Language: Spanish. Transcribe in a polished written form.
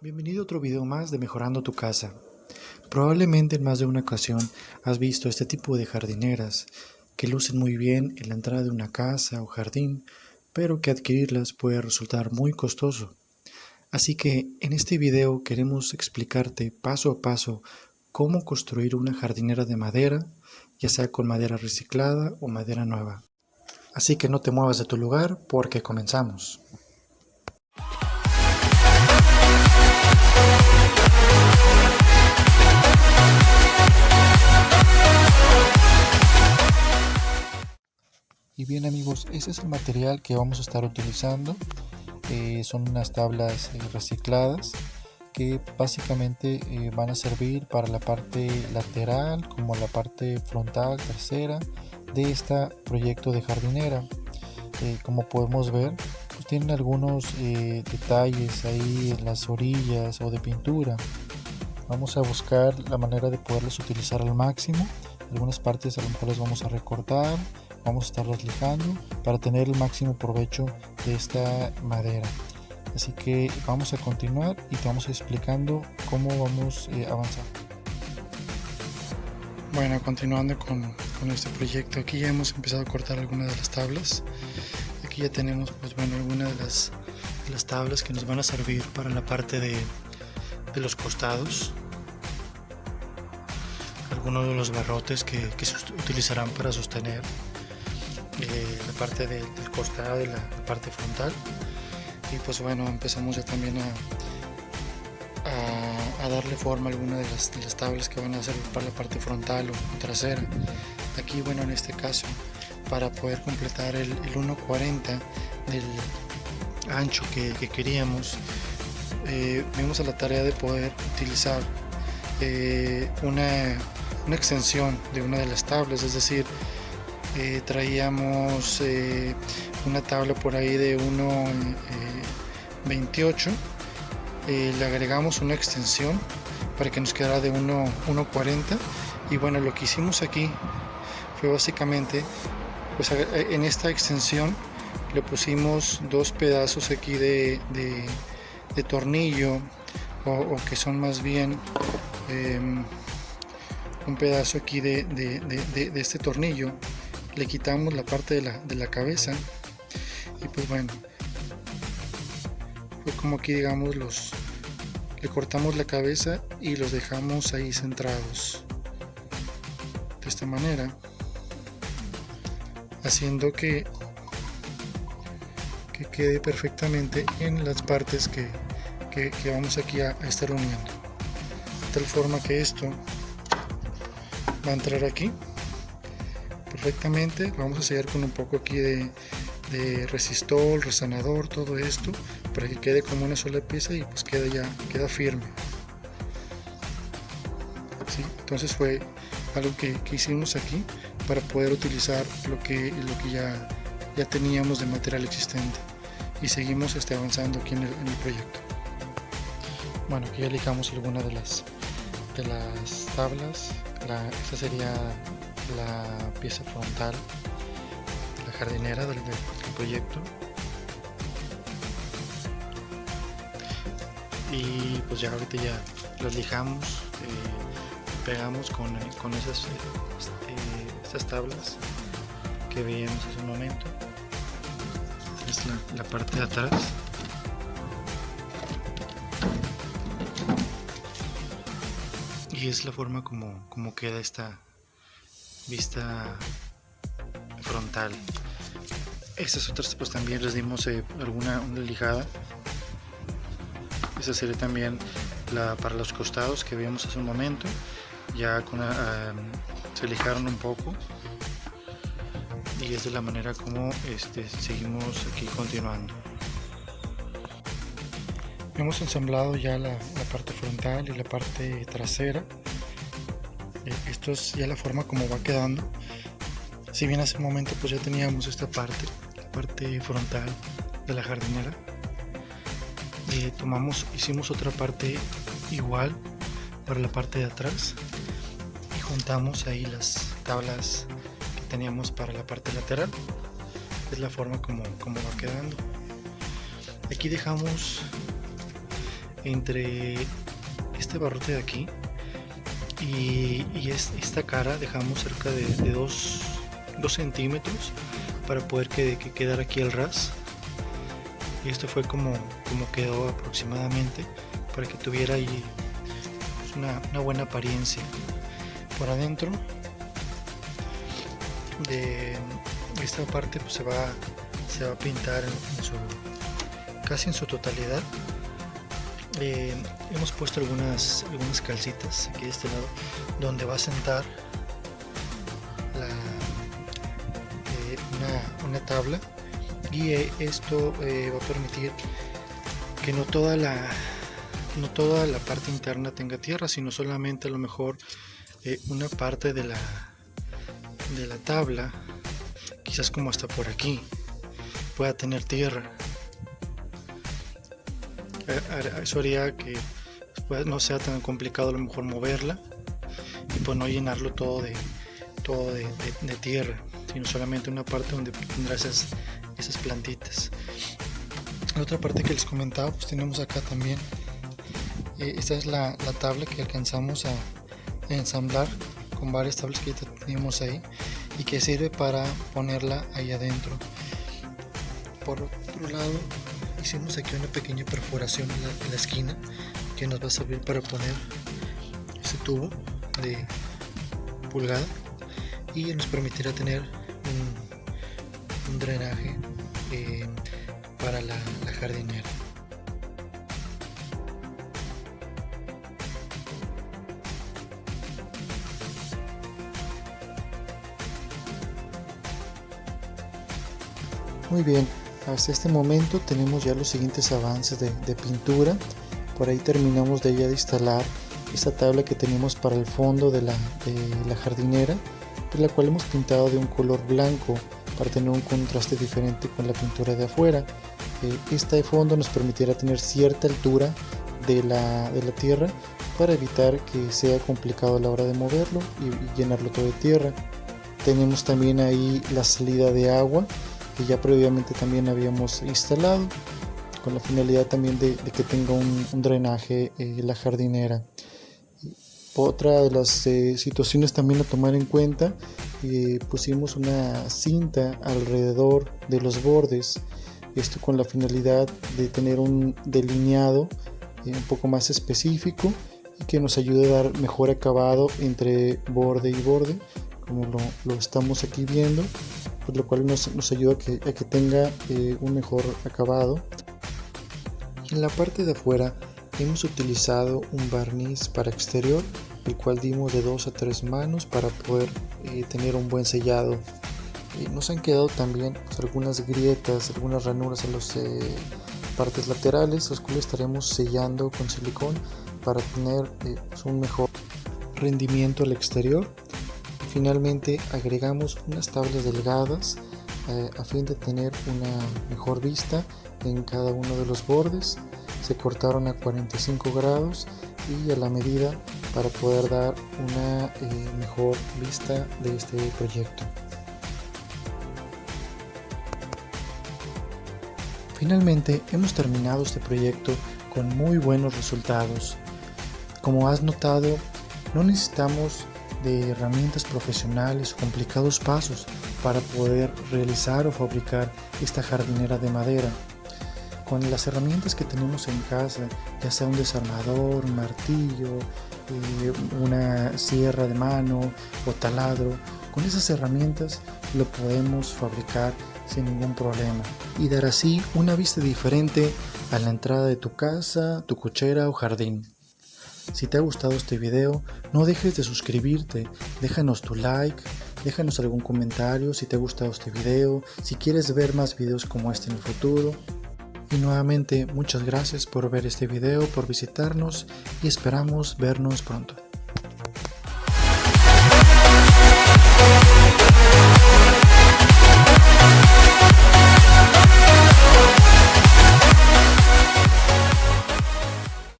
Bienvenido a otro video más de Mejorando tu Casa. Probablemente en más de una ocasión has visto este tipo de jardineras que lucen muy bien en la entrada de una casa o jardín, pero que adquirirlas puede resultar muy costoso. Así que en este video queremos explicarte paso a paso cómo construir una jardinera de madera, ya sea con madera reciclada o madera nueva. Así que no te muevas de tu lugar porque comenzamos. Y bien amigos, ese es el material que vamos a estar utilizando. Son unas tablas recicladas que básicamente van a servir para la parte lateral como la parte frontal trasera de este proyecto de jardinera. Como podemos ver, pues tienen algunos detalles ahí en las orillas o de pintura. Vamos a buscar la manera de poderlos utilizar al máximo. Algunas partes a lo mejor las vamos a recortar, vamos a estarlas lijando para tener el máximo provecho de esta madera. Así que vamos a continuar y te vamos explicando cómo vamos avanzando. Bueno, continuando con este proyecto, aquí ya hemos empezado a cortar algunas de las tablas. Aquí ya tenemos pues bueno algunas de las tablas que nos van a servir para la parte de los costados, algunos de los barrotes que se utilizarán para sostener la parte del costado de la parte frontal. Y pues bueno, empezamos ya también a darle forma a alguna de las tablas que van a ser para la parte frontal o trasera. Aquí bueno, en este caso, para poder completar el 1.40 del ancho que queríamos, vimos a la tarea de poder utilizar una extensión de una de las tablas, es decir, traíamos una tabla por ahí de 1.28, le agregamos una extensión para que nos quedara de 1.40 y bueno, lo que hicimos aquí fue básicamente pues en esta extensión le pusimos dos pedazos aquí de tornillo o que son más bien un pedazo aquí de este tornillo. Le quitamos la parte de la cabeza y pues bueno, fue como aquí digamos le cortamos la cabeza y los dejamos ahí centrados de esta manera, haciendo que quede perfectamente en las partes que vamos aquí a estar uniendo, de tal forma que esto va a entrar aquí perfectamente. Vamos a sellar con un poco aquí de resistol, resanador, todo esto para que quede como una sola pieza y pues queda firme. ¿Sí? Entonces fue algo que hicimos aquí para poder utilizar lo que ya teníamos de material existente y seguimos avanzando aquí en el proyecto. Bueno, aquí ya lijamos alguna de las tablas. Esta sería la pieza frontal de la jardinera del proyecto, y pues ya ahorita ya las lijamos, pegamos con estas tablas que veíamos hace un momento. Esta es la parte de atrás. Y es la forma como queda esta vista frontal. Estas otras pues también les dimos una lijada. Esta sería también para los costados que vimos hace un momento. Ya se lijaron un poco y es de la manera como seguimos aquí continuando. Hemos ensamblado ya la parte frontal y la parte trasera. Esto es ya la forma como va quedando. Si bien hace un momento pues ya teníamos esta parte, la parte frontal de la jardinera, hicimos otra parte igual para la parte de atrás y juntamos ahí las tablas que teníamos para la parte lateral. Es la forma como va quedando. Aquí dejamos entre este barrote de aquí y esta cara dejamos cerca de 2 centímetros para poder que quedara aquí el ras, y esto fue como quedó aproximadamente, para que tuviera ahí pues, una buena apariencia. Por adentro de esta parte pues se va a pintar casi en su totalidad. Hemos puesto algunas calcitas aquí de este lado donde va a sentar una tabla, y esto va a permitir que no toda la parte interna tenga tierra, sino solamente a lo mejor una parte de la tabla, quizás como hasta por aquí, pueda tener tierra. Eso haría que pues, no sea tan complicado a lo mejor moverla, y pues no llenarlo todo de tierra, sino solamente una parte donde tendrá esas plantitas. La otra parte que les comentaba, pues tenemos acá también, esta es la tabla que alcanzamos a ensamblar con varias tablas que ya tenemos ahí, y que sirve para ponerla ahí adentro. Por otro lado, hicimos aquí una pequeña perforación en la esquina que nos va a servir para poner ese tubo de pulgada, y nos permitirá tener un drenaje para la jardinera. Muy bien, hasta este momento tenemos ya los siguientes avances de pintura. Por ahí terminamos de instalar esta tabla que tenemos para el fondo de la jardinera, la cual hemos pintado de un color blanco para tener un contraste diferente con la pintura de afuera. Este fondo nos permitirá tener cierta altura de la tierra para evitar que sea complicado a la hora de moverlo y llenarlo todo de tierra. Tenemos también ahí la salida de agua, que ya previamente también habíamos instalado, con la finalidad también de que tenga un drenaje la jardinera. Otra de las situaciones también a tomar en cuenta, pusimos una cinta alrededor de los bordes, esto con la finalidad de tener un delineado un poco más específico y que nos ayude a dar mejor acabado entre borde y borde, como lo estamos aquí viendo, pues lo cual nos ayuda a que tenga un mejor acabado. En la parte de afuera hemos utilizado un barniz para exterior, el cual dimos de 2 a 3 manos para poder tener un buen sellado. Nos han quedado también pues, algunas grietas, algunas ranuras en las partes laterales, las cuales estaremos sellando con silicón para tener pues, un mejor rendimiento al exterior. Finalmente agregamos unas tablas delgadas a fin de tener una mejor vista en cada uno de los bordes. Se cortaron a 45 grados y a la medida para poder dar una mejor vista de este proyecto. Finalmente hemos terminado este proyecto con muy buenos resultados. Como has notado, no necesitamos de herramientas profesionales o complicados pasos para poder realizar o fabricar esta jardinera de madera. Con las herramientas que tenemos en casa, ya sea un desarmador, un martillo, una sierra de mano o taladro, con esas herramientas lo podemos fabricar sin ningún problema y dar así una vista diferente a la entrada de tu casa, tu cochera o jardín. Si te ha gustado este video, no dejes de suscribirte, déjanos tu like, déjanos algún comentario si te ha gustado este video, si quieres ver más videos como este en el futuro. Y nuevamente muchas gracias por ver este video, por visitarnos y esperamos vernos pronto.